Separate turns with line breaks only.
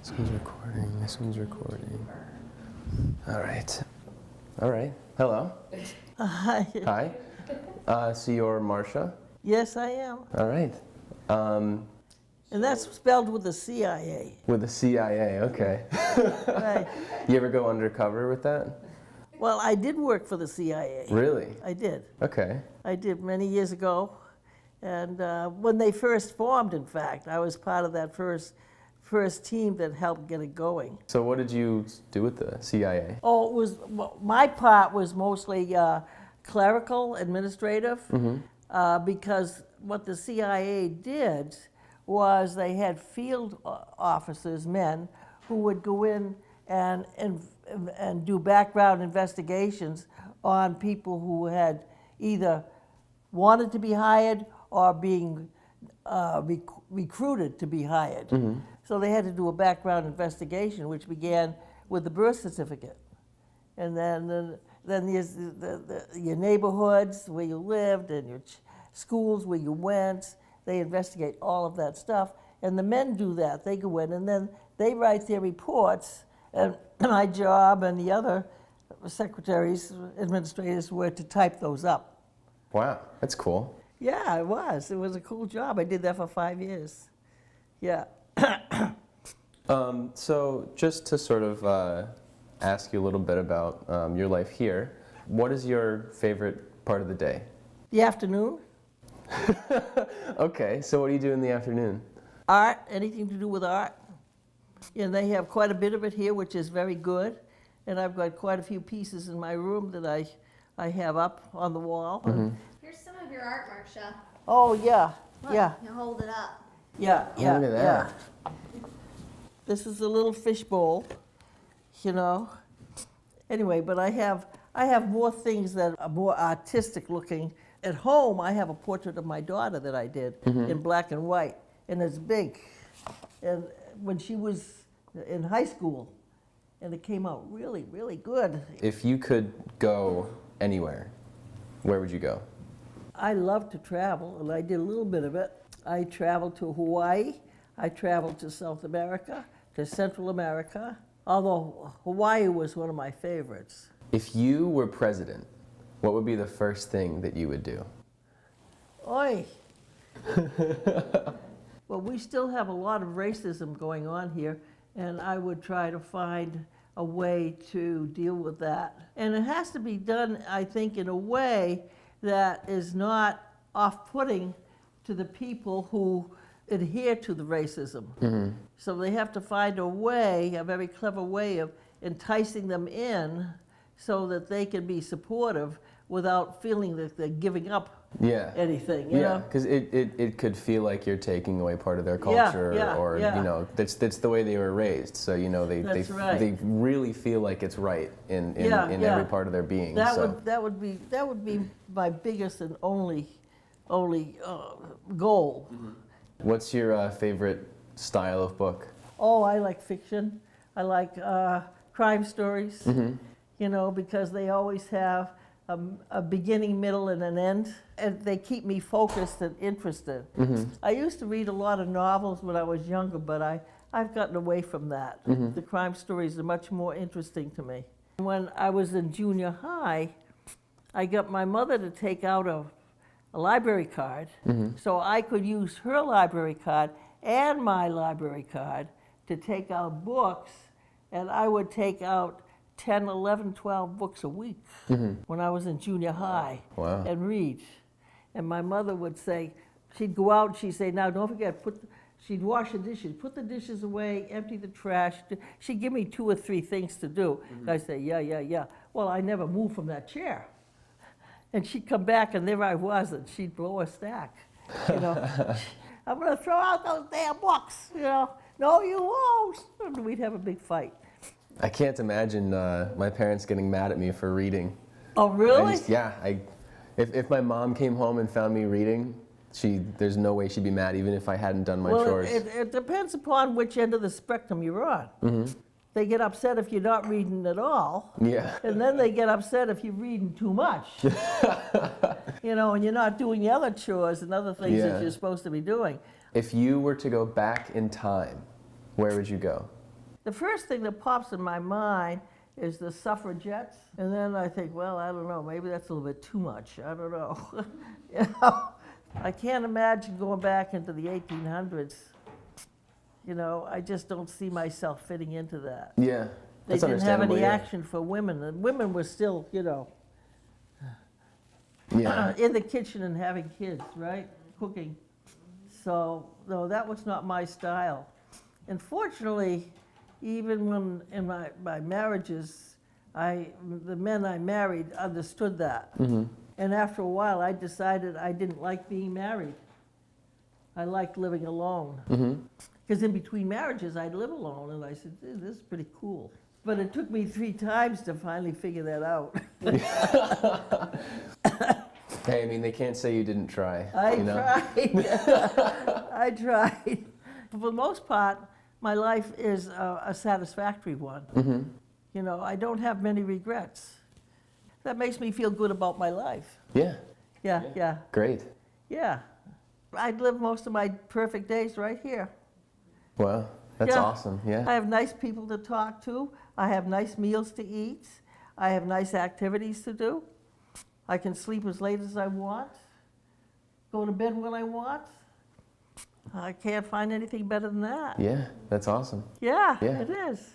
This one's recording. This one's recording. All right. All right. Hello.
Hi.
Hi. So you're Marcia?
Yes, I am.
All right.
And that's spelled with the CIA.
With the CIA, okay.
Right.
You ever go undercover with that?
Well, I did work for the CIA.
Really?
I did.
Okay.
I did many years ago. And when they first formed, in fact, I was part of that first team that helped get it going.
So what did you do with the CIA?
Oh, it was, well, my part was mostly clerical, administrative, because what the CIA did was they had field officers, men, who would go in and do background investigations on people who had either wanted to be hired or being recruited to be hired. So they had to do a background investigation, which began with the birth certificate. And then there's your neighborhoods where you lived and your schools where you went. They investigate all of that stuff. And the men do that. They go in and then they write their reports. And my job and the other secretaries, administrators, were to type those up.
Wow, that's cool.
Yeah, it was. It was a cool job. I did that for 5 years. Yeah.
So just to sort of ask you a little bit about your life here, what is your favorite part of the day?
The afternoon.
Okay, so what do you do in the afternoon?
Art, anything to do with art. And they have quite a bit of it here, which is very good. And I've got quite a few pieces in my room that I have up on the wall.
Here's some of your art, Marcia.
Oh, yeah,
Look,
yeah,
you hold it up.
yeah, yeah,
Look at
yeah.
that.
This is a little fish bowl, you know. Anyway, but I have more things that are more artistic looking. At home, I have a portrait of my daughter that I did in black and white, and it's big. And when she was in high school, and it came out really, really good.
If you could go anywhere, where would you go?
I love to travel, and I did a little bit of it. I traveled to Hawaii. I traveled to South America, to Central America, although Hawaii was one of my favorites.
If you were president, what would be the first thing that you would do?
Oi! Well, we still have a lot of racism going on here, and I would try to find a way to deal with that. And it has to be done, I think, in a way that is not off-putting to the people who adhere to the racism. So they have to find a way, a very clever way of enticing them in so that they can be supportive without feeling that they're giving up anything, you know?
Because it could feel like you're taking away part of their culture, or you know, that's the way they were raised. So you know, they really feel like it's right in every part of their being.
That would be my biggest and only goal.
What's your favorite style of book?
Oh, I like fiction. I like crime stories. You know, because they always have a beginning, middle, and an end, and they keep me focused and interested. I used to read a lot of novels when I was younger, but I've gotten away from that. The crime stories are much more interesting to me. When I was in junior high, I got my mother to take out a library card, so I could use her library card and my library card to take out books, and I would take out 10, 11, 12 books a week when I was in junior high and read. And my mother would say, she'd go out and she'd say, now don't forget, she'd wash the dishes, put the dishes away, empty the trash. She'd give me 2 or 3 things to do. I'd say, yeah. Well, I never moved from that chair. And she'd come back and there I was, and she'd blow a stack. You know, I'm gonna throw out those damn books, you know. No, you won't. And we'd have a big fight.
I can't imagine my parents getting mad at me for reading.
Oh, really?
If my mom came home and found me reading, there's no way she'd be mad, even if I hadn't done my chores.
It depends upon which end of the spectrum you're on. They get upset if you're not reading at all.
Yeah.
And then they get upset if you're reading too much. You know, and you're not doing the other chores and other things that you're supposed to be doing.
If you were to go back in time, where would you go?
The first thing that pops in my mind is the suffragettes. And then I think, well, I don't know, maybe that's a little bit too much. I don't know. You know, I can't imagine going back into the 1800s. You know, I just don't see myself fitting into that.
Yeah,
they didn't have any action for women, and women were still, you know, in the kitchen and having kids, right? Cooking. So, no, that was not my style. And fortunately, even when in my marriages, the men I married understood that. Mm-hmm. And after a while, I decided I didn't like being married. I liked living alone. Because in between marriages, I'd live alone, and I said, this is pretty cool. But it took me 3 times to finally figure that out.
Hey, I mean, they can't say you didn't try.
Tried. I tried. For the most part, my life is a satisfactory one. Mm-hmm. You know, I don't have many regrets. That makes me feel good about my life.
Yeah.
Yeah.
Great.
Yeah. I'd live most of my perfect days right here.
Wow, that's awesome, yeah.
I have nice people to talk to. I have nice meals to eat. I have nice activities to do. I can sleep as late as I want, go to bed when I want. I can't find anything better than that.
Yeah, that's awesome.
Yeah. It is.